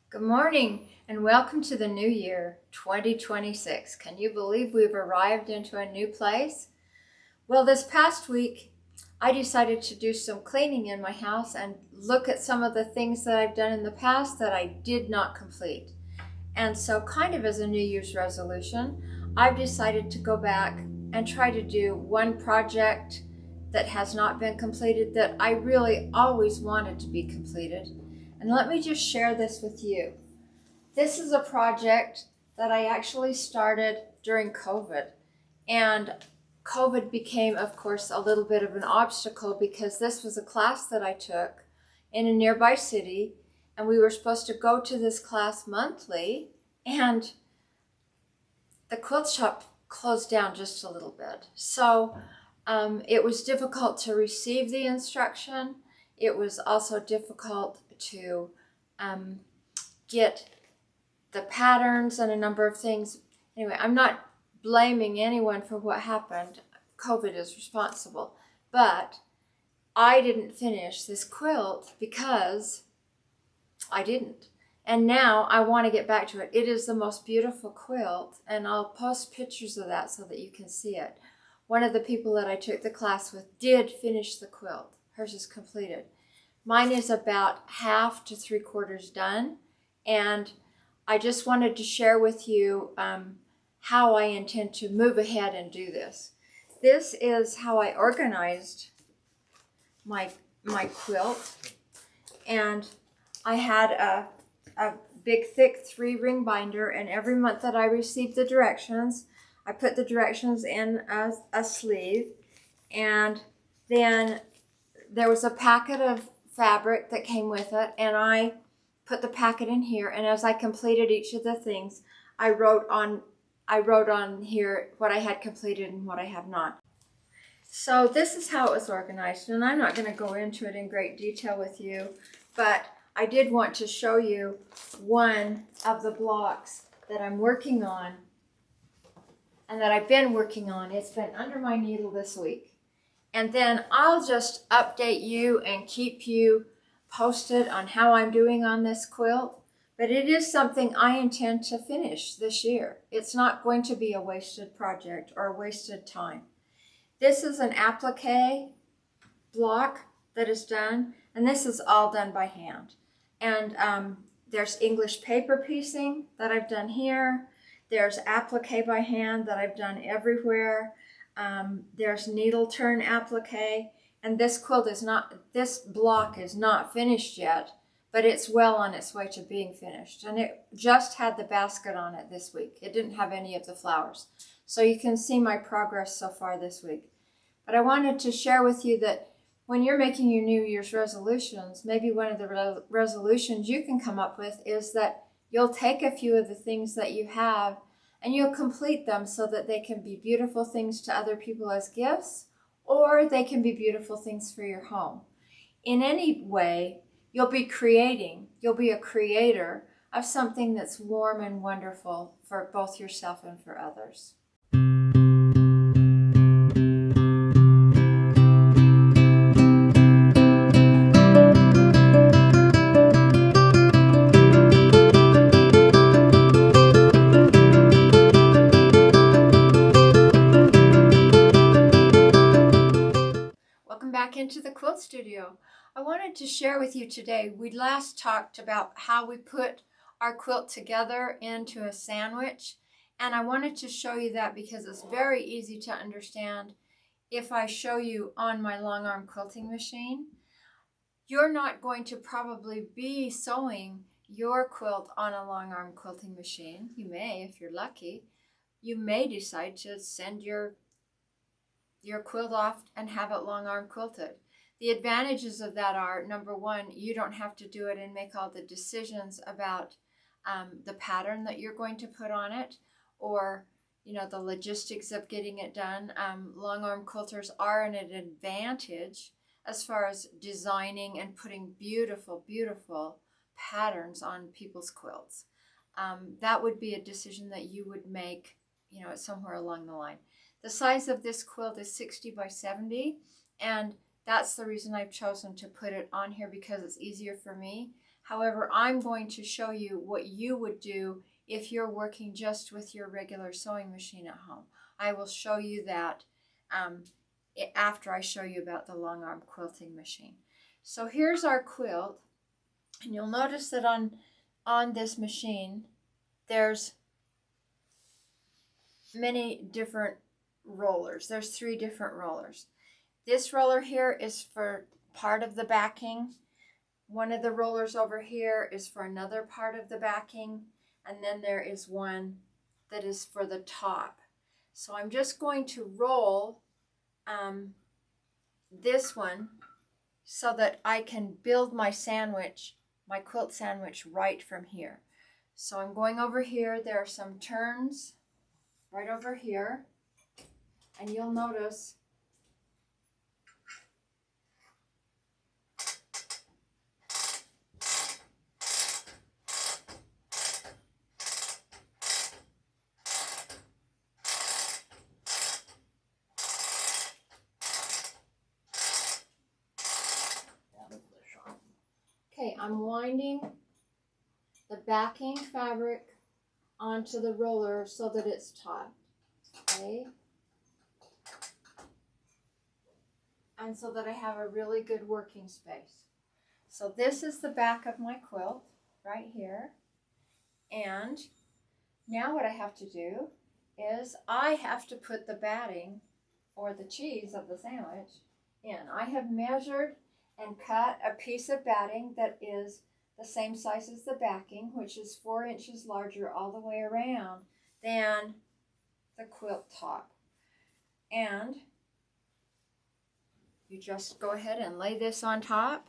Good morning and welcome to the new year, 2026. Can you believe we've arrived into a new place? Well, this past week, I decided to do some cleaning in my house and look at some of the things that I've done in the past that I did not complete. And so, kind of as a New Year's resolution, I've decided to go back and try to do one project that has not been completed that I really always wanted to be completed. And let me just share this with you. This is a project that I actually started during COVID. And COVID became, of course, a little bit of an obstacle because this was a class that I took in a nearby city, and we were supposed to go to this class monthly, and the quilt shop closed down just a little bit. So it was difficult to receive the instruction. It was also difficult to get the patterns and a number of things. Anyway, I'm not blaming anyone for what happened. COVID is responsible. But I didn't finish this quilt because I didn't. And now I want to get back to it. It is the most beautiful quilt, and I'll post pictures of that so that you can see it. One of the people that I took the class with did finish the quilt. Hers is completed. Mine is about half to 3/4 done, and I just wanted to share with you how I intend to move ahead and do this. This is how I organized my quilt, and I had a big thick 3-ring binder, and every month that I received the directions, I put the directions in a sleeve, and then there was a packet of fabric that came with it, and I put the packet in here, and as I completed each of the things, I wrote on here what I had completed and what I have not. So this is how it was organized, and I'm not going to go into it in great detail with you, but I did want to show you one of the blocks that I'm working on and that I've been working on. It's been under my needle this week. And then I'll just update you and keep you posted on how I'm doing on this quilt. But it is something I intend to finish this year. It's not going to be a wasted project or a wasted time. This is an applique block that is done, and this is all done by hand. And there's English paper piecing that I've done here. There's applique by hand that I've done everywhere. There's needle turn applique, and this block is not finished yet, but it's well on its way to being finished. And it just had the basket on it this week. It didn't have any of the flowers. So you can see my progress so far this week. But I wanted to share with you that when you're making your New Year's resolutions, maybe one of the resolutions you can come up with is that you'll take a few of the things that you have and you'll complete them so that they can be beautiful things to other people as gifts, or they can be beautiful things for your home. In any way, you'll be a creator of something that's warm and wonderful for both yourself and for others. Back into the quilt studio. I wanted to share with you today, we last talked about how we put our quilt together into a sandwich, and I wanted to show you that because it's very easy to understand if I show you on my long arm quilting machine. You're not going to probably be sewing your quilt on a long arm quilting machine. You may, if you're lucky. You may decide to send your quilt off and have it long arm quilted. The advantages of that are, number one, you don't have to do it and make all the decisions about the pattern that you're going to put on it, or the logistics of getting it done. Long arm quilters are an advantage as far as designing and putting beautiful, beautiful patterns on people's quilts. That would be a decision that you would make, somewhere along the line. The size of this quilt is 60 by 70, and that's the reason I've chosen to put it on here, because it's easier for me. However, I'm going to show you what you would do if you're working just with your regular sewing machine at home. I will show you that after I show you about the long arm quilting machine. So here's our quilt, and you'll notice that on this machine there's many different rollers. There's 3 different rollers. This roller here is for part of the backing. One of the rollers over here is for another part of the backing, and then there is one that is for the top. So I'm just going to roll this one so that I can build my sandwich, my quilt sandwich, right from here. So I'm going over here. There are some turns right over here, and you'll notice I'm winding the backing fabric onto the roller so that it's taut, okay? And so that I have a really good working space. So this is the back of my quilt right here. And now what I have to do is I have to put the batting or the cheese of the sandwich in. I have measured and cut a piece of batting that is the same size as the backing, which is 4 inches larger all the way around than the quilt top. And you just go ahead and lay this on top.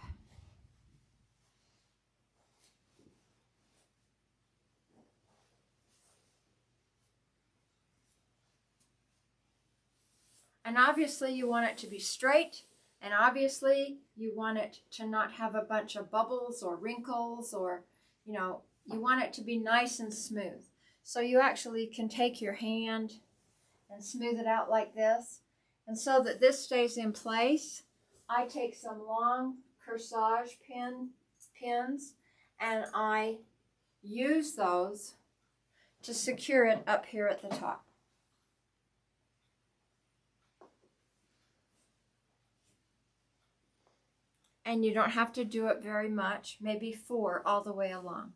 And obviously you want it to be straight, and obviously you want it to not have a bunch of bubbles or wrinkles, or, you know, you want it to be nice and smooth. So you actually can take your hand and smooth it out like this. And so that this stays in place, I take some long corsage pins and I use those to secure it up here at the top. And you don't have to do it very much, maybe 4 all the way along,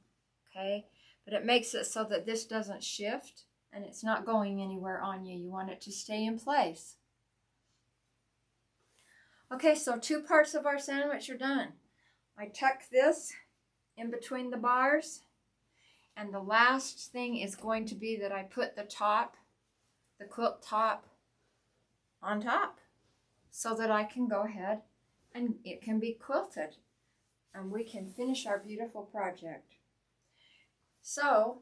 okay? But it makes it so that this doesn't shift and it's not going anywhere on you. You want it to stay in place. Okay, so 2 parts of our sandwich are done. I tuck this in between the bars, and the last thing is going to be that I put the top, the quilt top, on top so that I can go ahead and it can be quilted and we can finish our beautiful project. So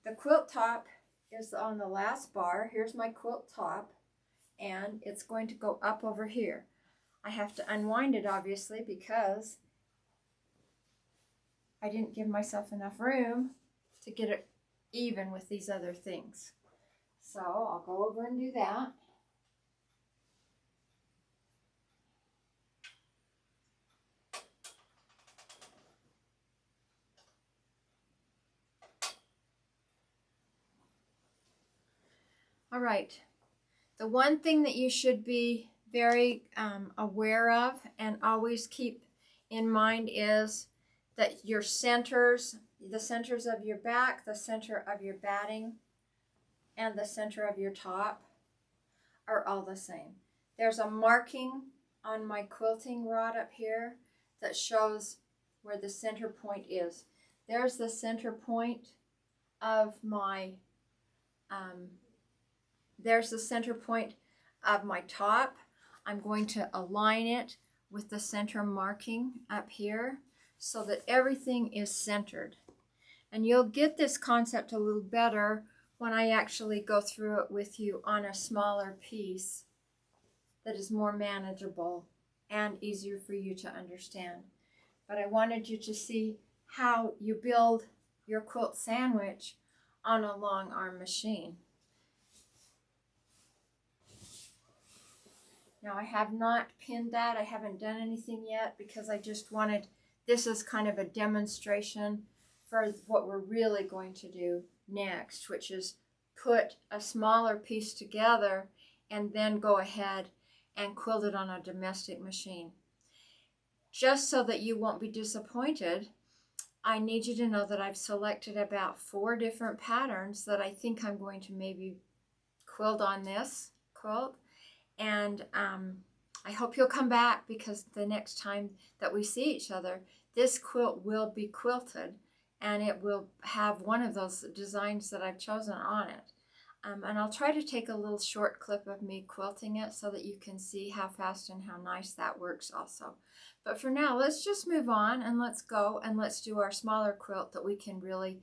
the quilt top is on the last bar. Here's my quilt top, and it's going to go up over here. I have to unwind it obviously because I didn't give myself enough room to get it even with these other things. So I'll go over and do that. All right, the one thing that you should be very aware of and always keep in mind is that your centers, the centers of your back, the center of your batting, and the center of your top are all the same. There's a marking on my quilting rod up here that shows where the center point is. There's the center point of my top. I'm going to align it with the center marking up here so that everything is centered. And you'll get this concept a little better when I actually go through it with you on a smaller piece that is more manageable and easier for you to understand. But I wanted you to see how you build your quilt sandwich on a long arm machine. Now I have not pinned that. I haven't done anything yet because I just wanted this is kind of a demonstration for what we're really going to do next, which is put a smaller piece together and then go ahead and quilt it on a domestic machine. Just so that you won't be disappointed, I need you to know that I've selected about 4 different patterns that I think I'm going to maybe quilt on this quilt. And I hope you'll come back, because the next time that we see each other, this quilt will be quilted and it will have one of those designs that I've chosen on it. And I'll try to take a little short clip of me quilting it so that you can see how fast and how nice that works also. But for now, let's just move on and let's go and let's do our smaller quilt that we can really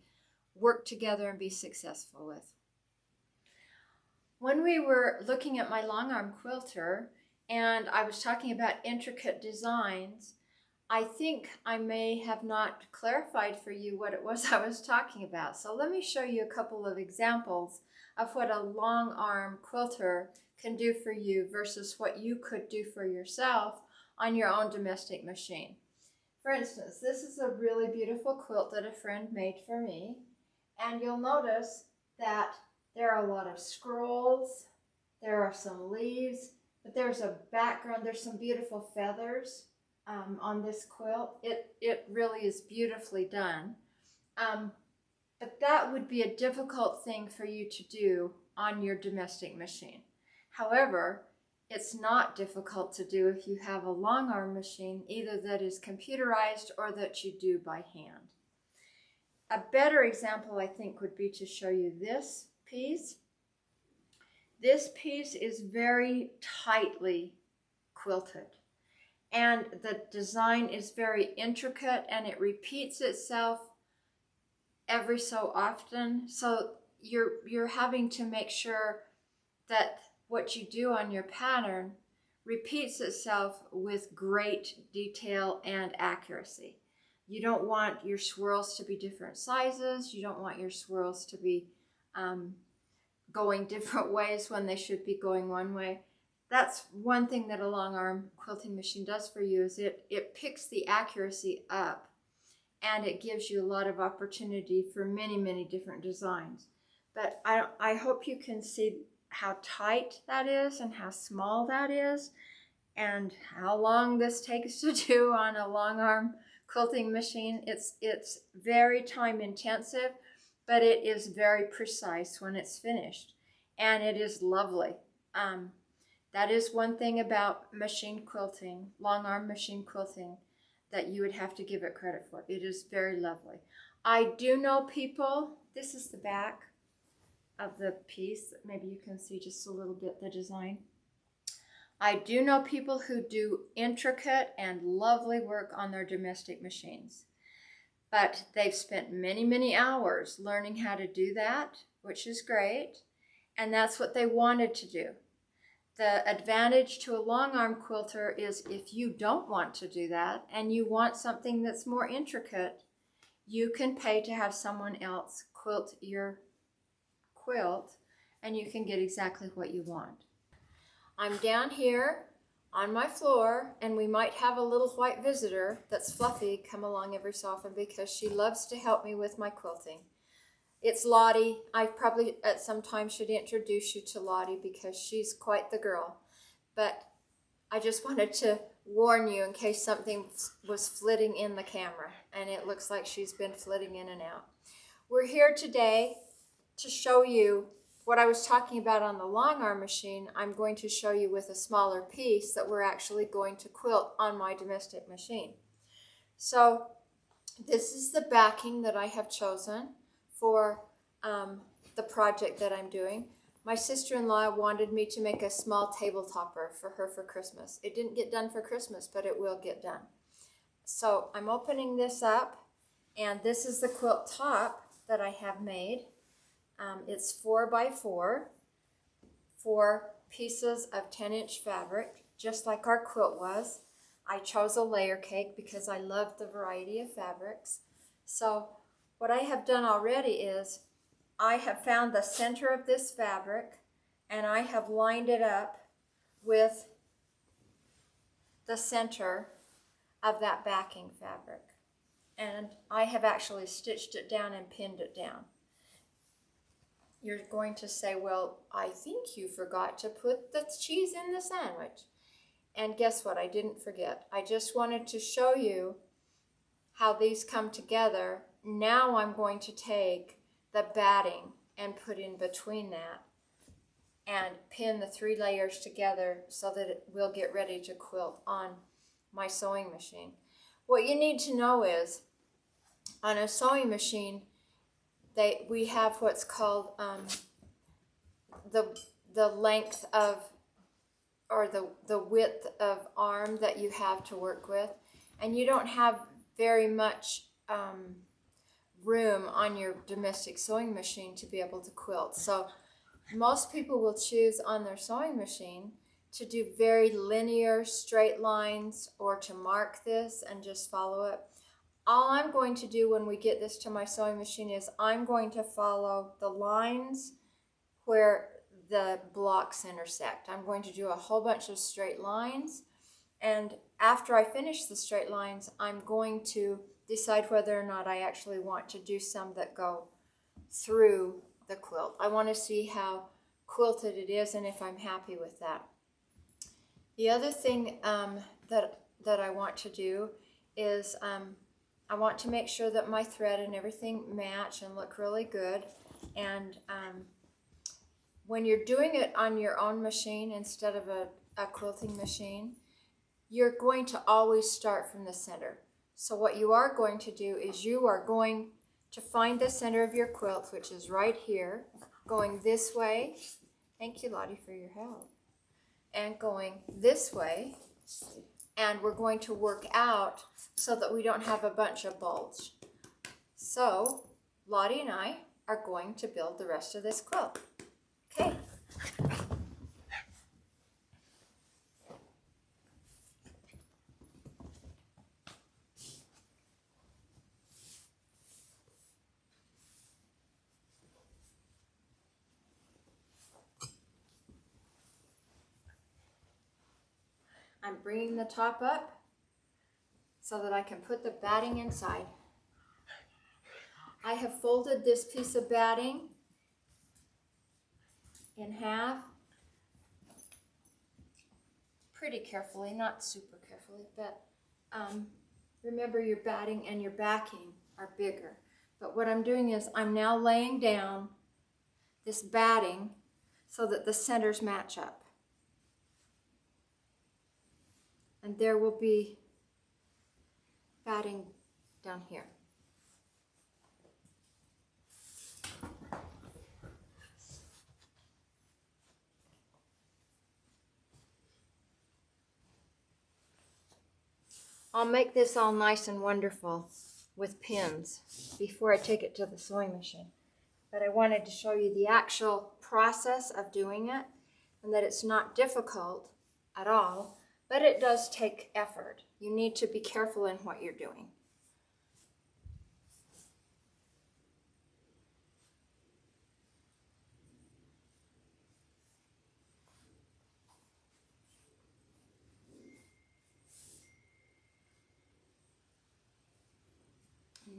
work together and be successful with. When we were looking at my long arm quilter and I was talking about intricate designs, I think I may have not clarified for you what it was I was talking about. So let me show you a couple of examples of what a long arm quilter can do for you versus what you could do for yourself on your own domestic machine. For instance, this is a really beautiful quilt that a friend made for me, and you'll notice that there are a lot of scrolls, there are some leaves, but there's a background, there's some beautiful feathers on this quilt. It really is beautifully done. But that would be a difficult thing for you to do on your domestic machine. However, it's not difficult to do if you have a long arm machine, either that is computerized or that you do by hand. A better example, I think, would be to show you this piece. This piece is very tightly quilted, and the design is very intricate and it repeats itself every so often. So you're having to make sure that what you do on your pattern repeats itself with great detail and accuracy. You don't want your swirls to be different sizes. You don't want your swirls to be going different ways when they should be going one way. That's one thing that a long arm quilting machine does for you, is it picks the accuracy up, and it gives you a lot of opportunity for many, many different designs. But I hope you can see how tight that is and how small that is and how long this takes to do on a long arm quilting machine. It's very time intensive, but it is very precise when it's finished, and it is lovely. That is one thing about machine quilting, long arm machine quilting, that you would have to give it credit for. It is very lovely. I do know people, this is the back of the piece, maybe you can see just a little bit the design. I do know people who do intricate and lovely work on their domestic machines, but they've spent many, many hours learning how to do that, which is great, and that's what they wanted to do. The advantage to a long arm quilter is if you don't want to do that and you want something that's more intricate, you can pay to have someone else quilt your quilt and you can get exactly what you want. I'm down here on my floor, and we might have a little white visitor that's Fluffy come along every so often because she loves to help me with my quilting. It's Lottie. I probably at some time should introduce you to Lottie because she's quite the girl. But I just wanted to warn you in case something was flitting in the camera, and it looks like she's been flitting in and out. We're here today to show you what I was talking about on the long arm machine. I'm going to show you with a smaller piece that we're actually going to quilt on my domestic machine. So this is the backing that I have chosen for the project that I'm doing. My sister-in-law wanted me to make a small table topper for her for Christmas. It didn't get done for Christmas, but it will get done. So I'm opening this up, and this is the quilt top that I have made. It's 4 by 4, 4 pieces of 10-inch fabric, just like our quilt was. I chose a layer cake because I love the variety of fabrics. So what I have done already is I have found the center of this fabric, and I have lined it up with the center of that backing fabric. and I have actually stitched it down and pinned it down. You're going to say, well, I think you forgot to put the cheese in the sandwich. And guess what? I didn't forget. I just wanted to show you how these come together. Now I'm going to take the batting and put in between that and pin the 3 layers together so that it will get ready to quilt on my sewing machine. What you need to know is, on a sewing machine, we have what's called the length of, or the width of arm that you have to work with, and you don't have very much room on your domestic sewing machine to be able to quilt. So most people will choose on their sewing machine to do very linear straight lines, or to mark this and just follow it. All I'm going to do when we get this to my sewing machine is I'm going to follow the lines where the blocks intersect. I'm going to do a whole bunch of straight lines, and after I finish the straight lines, I'm going to decide whether or not I actually want to do some that go through the quilt. I want to see how quilted it is and if I'm happy with that. The other thing that I want to do is I want to make sure that my thread and everything match and look really good. And when you're doing it on your own machine instead of a quilting machine, you're going to always start from the center. So what you are going to do is you are going to find the center of your quilt, which is right here, going this way. Thank you, Lottie, for your help. And going this way. And we're going to work out so that we don't have a bunch of bulge. So Lottie and I are going to build the rest of this quilt. Okay. I'm bringing the top up so that I can put the batting inside. I have folded this piece of batting in half pretty carefully, not super carefully, but remember your batting and your backing are bigger. But what I'm doing is I'm now laying down this batting so that the centers match up. And there will be batting down here. I'll make this all nice and wonderful with pins before I take it to the sewing machine. But I wanted to show you the actual process of doing it, and that it's not difficult at all, but it does take effort. You need to be careful in what you're doing.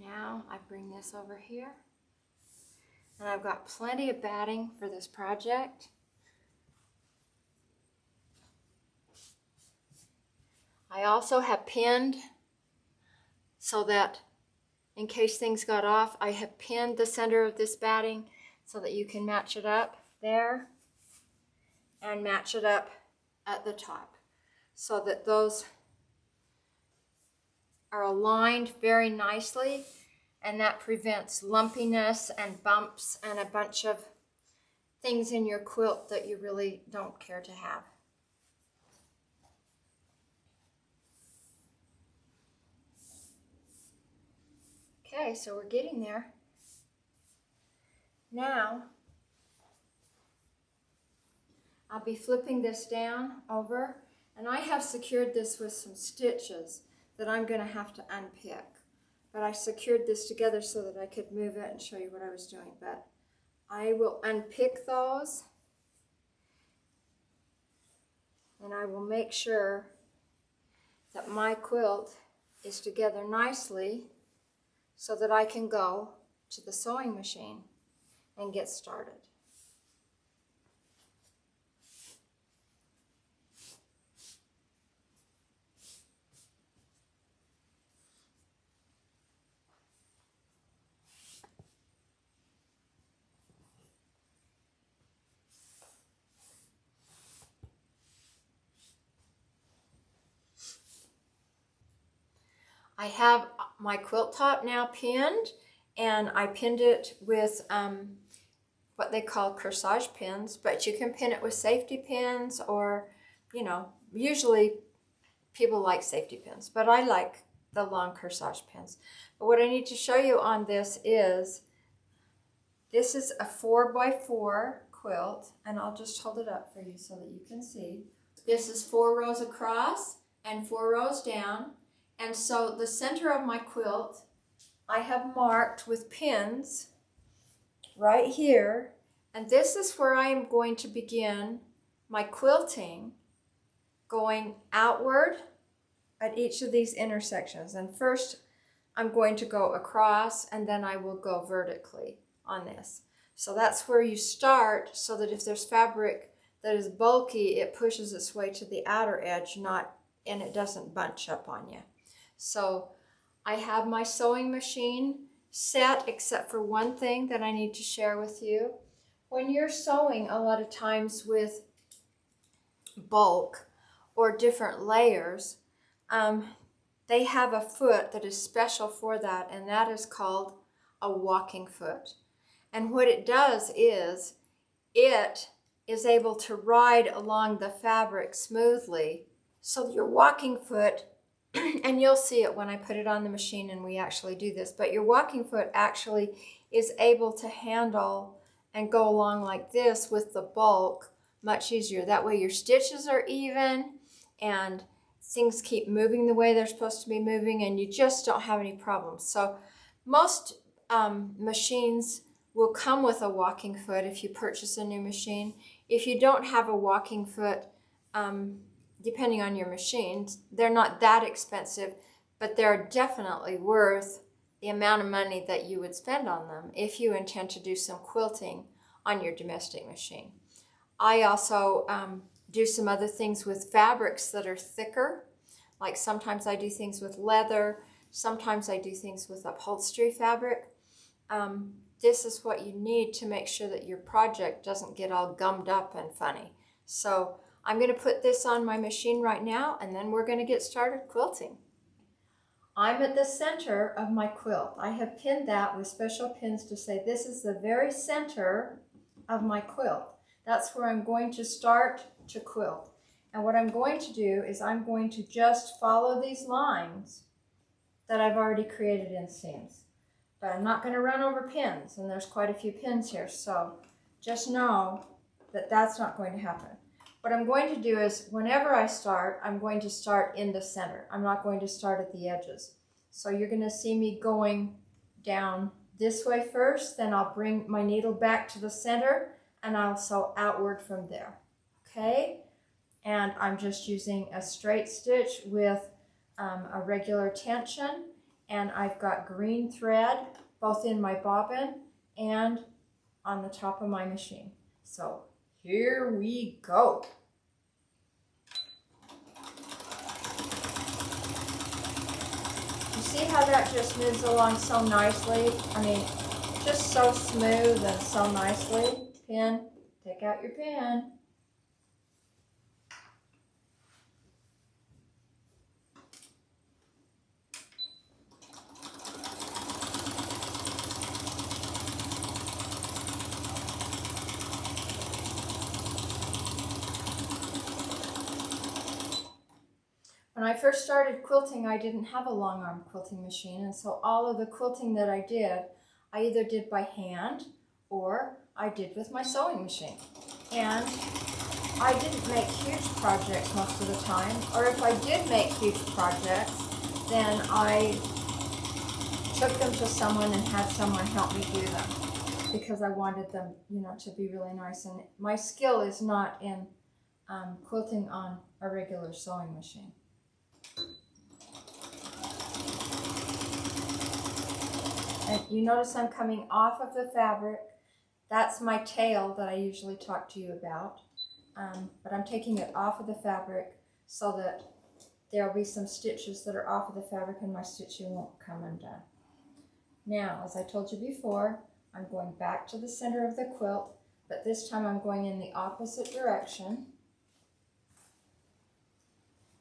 Now I bring this over here, and I've got plenty of batting for this project. I also have pinned so that in case things got off, I have pinned the center of this batting so that you can match it up there and match it up at the top so that those are aligned very nicely, and that prevents lumpiness and bumps and a bunch of things in your quilt that you really don't care to have. Okay, so we're getting there. Now, I'll be flipping this down over, and I have secured this with some stitches that I'm going to have to unpick. But I secured this together so that I could move it and show you what I was doing. But I will unpick those, and I will make sure that my quilt is together nicely so that I can go to the sewing machine and get started. I have my quilt top now pinned, and I pinned it with what they call corsage pins, but you can pin it with safety pins, or, you know, usually people like safety pins, but I like the long corsage pins. But what I need to show you on this is a 4x4 quilt, and I'll just hold it up for you so that you can see. This is 4 rows across and 4 rows down. And so the center of my quilt I have marked with pins right here, and this is where I am going to begin my quilting, going outward at each of these intersections. And first I'm going to go across, and then I will go vertically on this. So that's where you start, so that if there's fabric that is bulky, it pushes its way to the outer edge, and it doesn't bunch up on you. So I have my sewing machine set, except for one thing that I need to share with you. When you're sewing a lot of times with bulk or different layers, they have a foot that is special for that, and that is called a walking foot. And what it does is it is able to ride along the fabric smoothly. So your walking foot, and you'll see it when I put it on the machine and we actually do this, but your walking foot actually is able to handle and go along like this with the bulk much easier. That way your stitches are even and things keep moving the way they're supposed to be moving, and you just don't have any problems. So most machines will come with a walking foot if you purchase a new machine. If you don't have a walking foot, depending on your machines, they're not that expensive, but they're definitely worth the amount of money that you would spend on them if you intend to do some quilting on your domestic machine. I also do some other things with fabrics that are thicker. Like sometimes I do things with leather, sometimes I do things with upholstery fabric. This is what you need to make sure that your project doesn't get all gummed up and funny. So I'm going to put this on my machine right now, and then we're going to get started quilting. I'm at the center of my quilt. I have pinned that with special pins to say this is the very center of my quilt. That's where I'm going to start to quilt. And what I'm going to do is I'm going to just follow these lines that I've already created in seams. But I'm not going to run over pins, and there's quite a few pins here, so just know that that's not going to happen. What I'm going to do is whenever I start, I'm going to start in the center. I'm not going to start at the edges. So you're going to see me going down this way first, then I'll bring my needle back to the center, and I'll sew outward from there. Okay? And I'm just using a straight stitch with a regular tension, and I've got green thread both in my bobbin and on the top of my machine. So here we go. You see how that just moves along so nicely? I mean, just so smooth and so nicely. Pin, take out your pin. When I first started quilting, I didn't have a long arm quilting machine, and so all of the quilting that I did, I either did by hand or I did with my sewing machine. And I didn't make huge projects most of the time, or if I did make huge projects, then I took them to someone and had someone help me do them because I wanted them, you know, to be really nice. And my skill is not in quilting on a regular sewing machine. And you notice I'm coming off of the fabric. That's my tail that I usually talk to you about. But I'm taking it off of the fabric so that there'll be some stitches that are off of the fabric and my stitching won't come undone. Now, as I told you before, I'm going back to the center of the quilt, but this time I'm going in the opposite direction.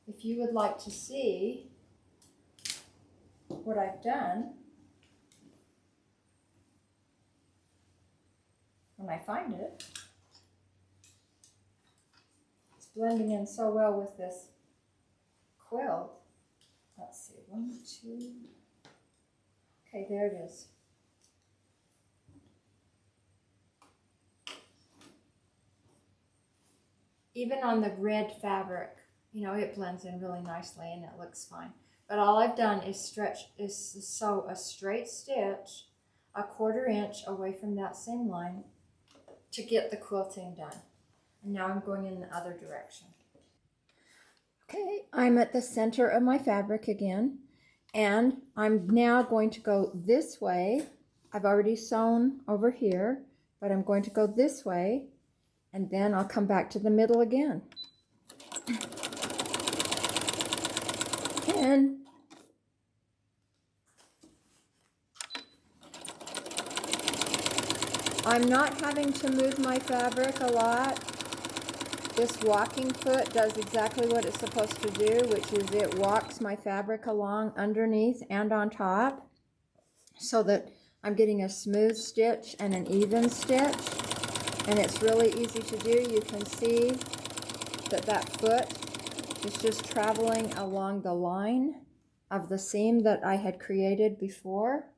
If you would like to see what I've done, when I find it, it's blending in so well with this quilt. Let's see, 1, 2, okay, there it is. Even on the red fabric, you know, it blends in really nicely and it looks fine. But all I've done is sew a straight stitch 1/4 inch away from that seam line to get the quilting done. And now I'm going in the other direction. Okay, I'm at the center of my fabric again, and I'm now going to go this way. I've already sewn over here, but I'm going to go this way, and then I'll come back to the middle again. And I'm not having to move my fabric a lot. This walking foot does exactly what it's supposed to do, which is it walks my fabric along underneath and on top so that I'm getting a smooth stitch and an even stitch. And it's really easy to do. You can see that that foot is just traveling along the line of the seam that I had created before.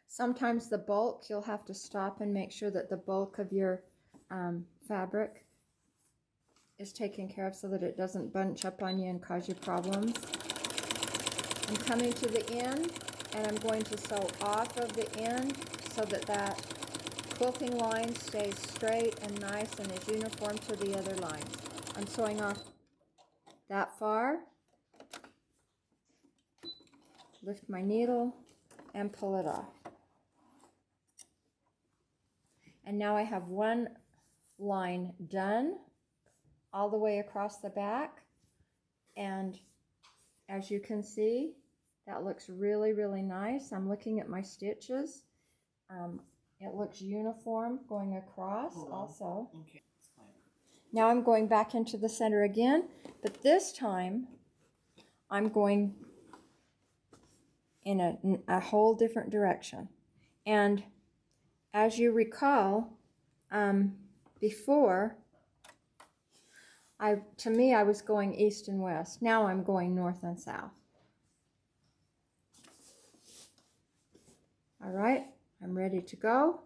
Sometimes the bulk, you'll have to stop and make sure that the bulk of your fabric is taken care of so that it doesn't bunch up on you and cause you problems. I'm coming to the end and I'm going to sew off of the end so that that quilting line stays straight and nice and is uniform to the other lines. I'm sewing off that far, lift my needle and pull it off. And now I have one line done all the way across the back. And as you can see, that looks really, really nice. I'm looking at my stitches. It looks uniform going across also. Okay. Now I'm going back into the center again, but this time I'm going in a whole different direction. And as you recall, before, to me, I was going east and west. Now I'm going north and south. All right, I'm ready to go.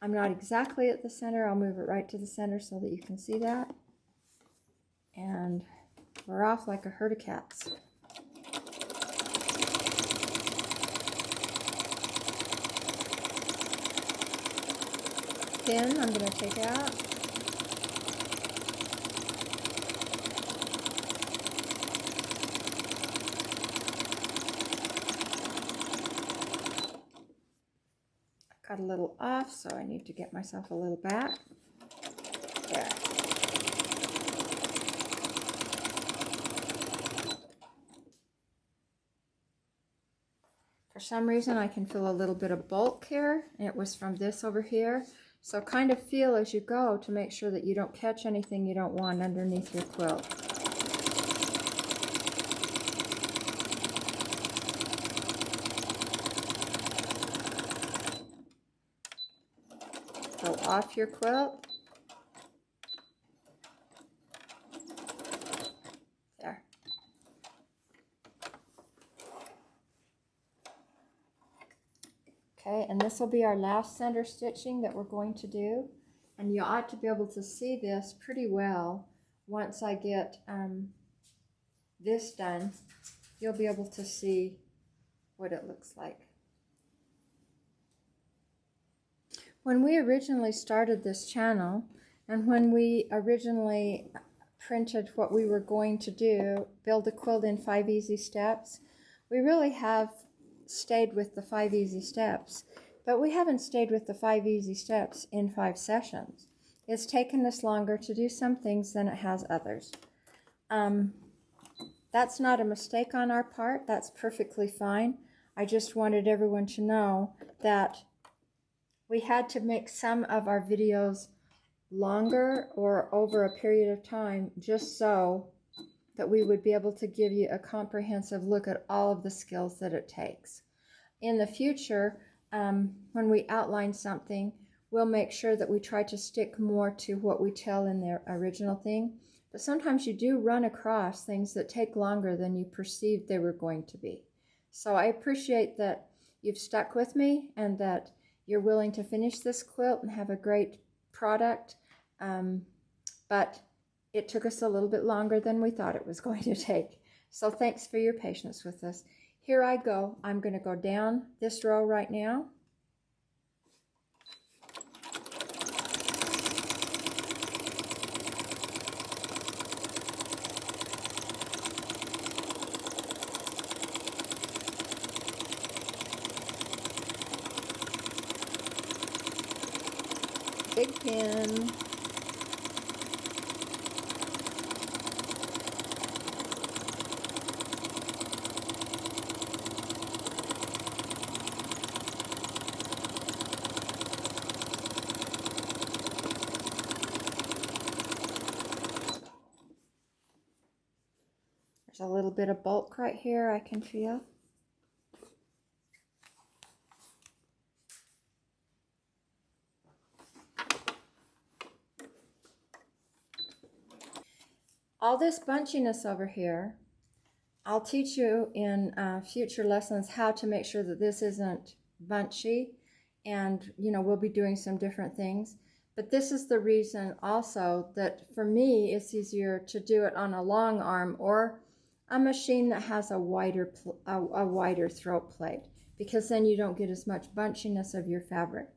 I'm not exactly at the center. I'll move it right to the center so that you can see that. And we're off like a herd of cats. Pin I'm going to take out. I got a little off, so I need to get myself a little back. There. For some reason I can feel a little bit of bulk here, and it was from this over here. So kind of feel as you go to make sure that you don't catch anything you don't want underneath your quilt. Go off your quilt. There. Okay, and this will be our last center stitching that we're going to do. And you ought to be able to see this pretty well once I get this done. You'll be able to see what it looks like. When we originally started this channel, and when we originally printed what we were going to do, build a quilt in 5 easy steps, we really have stayed with the 5 easy steps, but we haven't stayed with the 5 easy steps in 5 sessions. It's taken us longer to do some things than it has others. That's not a mistake on our part. That's perfectly fine. I just wanted everyone to know that we had to make some of our videos longer or over a period of time just so that we would be able to give you a comprehensive look at all of the skills that it takes. In the future, when we outline something, we'll make sure that we try to stick more to what we tell in the original thing. But sometimes you do run across things that take longer than you perceived they were going to be. So I appreciate that you've stuck with me and that you're willing to finish this quilt and have a great product. But it took us a little bit longer than we thought it was going to take. So thanks for your patience with us. Here I go. I'm going to go down this row right now. Big pin. There's a little bit of bulk right here I can feel. All this bunchiness over here, I'll teach you in future lessons how to make sure that this isn't bunchy, and we'll be doing some different things. But this is the reason also that for me it's easier to do it on a long arm or a machine that has a wider throat plate, because then you don't get as much bunchiness of your fabric.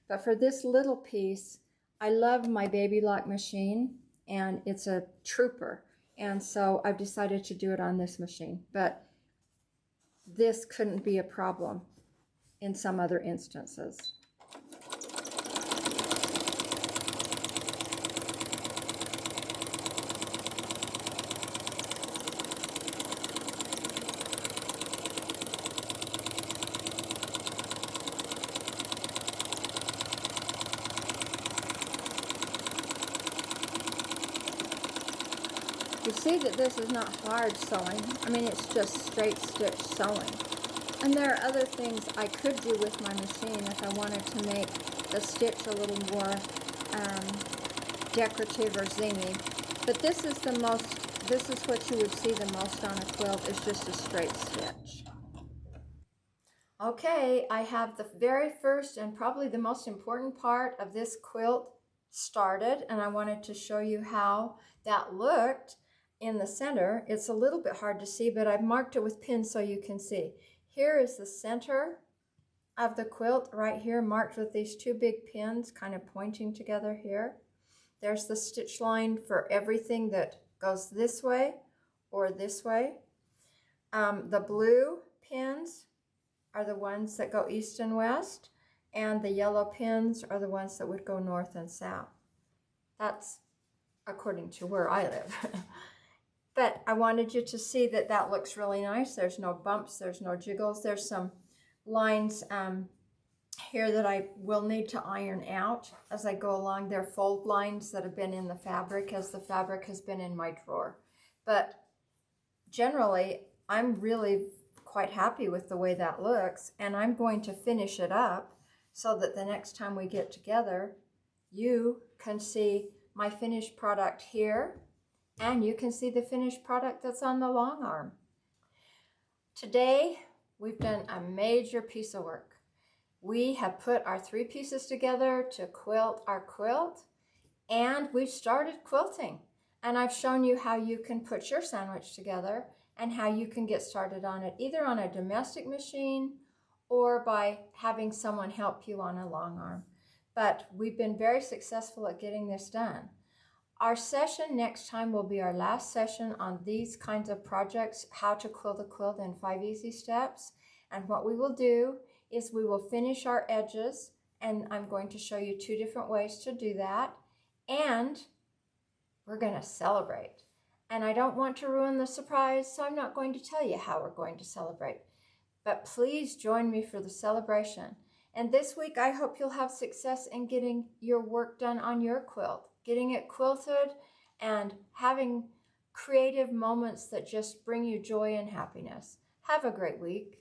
But for this little piece, I love my baby lock machine, and it's a trooper, and so I've decided to do it on this machine. But this couldn't be a problem in some other instances. You see that this is not hard sewing. I mean, it's just straight stitch sewing. And there are other things I could do with my machine if I wanted to make the stitch a little more decorative or zingy. But this is what you would see the most on a quilt, is just a straight stitch. Okay, I have the very first and probably the most important part of this quilt started, and I wanted to show you how that looked. In the center, it's a little bit hard to see, but I've marked it with pins so you can see. Here is the center of the quilt right here, marked with these 2 big pins kind of pointing together here. There's the stitch line for everything that goes this way or this way. The blue pins are the ones that go east and west, and the yellow pins are the ones that would go north and south. That's according to where I live. But I wanted you to see that that looks really nice. There's no bumps, there's no jiggles. There's some lines here that I will need to iron out as I go along. They're fold lines that have been in the fabric as the fabric has been in my drawer. But generally, I'm really quite happy with the way that looks, and I'm going to finish it up so that the next time we get together, you can see my finished product here, and you can see the finished product that's on the long arm. Today, we've done a major piece of work. We have put our 3 pieces together to quilt our quilt, and we've started quilting. And I've shown you how you can put your sandwich together and how you can get started on it, either on a domestic machine or by having someone help you on a long arm. but we've been very successful at getting this done. Our session next time will be our last session on these kinds of projects, how to quilt a quilt in 5 easy steps. And what we will do is we will finish our edges, and I'm going to show you 2 different ways to do that. And we're going to celebrate. And I don't want to ruin the surprise, so I'm not going to tell you how we're going to celebrate. But please join me for the celebration. And this week, I hope you'll have success in getting your work done on your quilt, getting it quilted, and having creative moments that just bring you joy and happiness. Have a great week.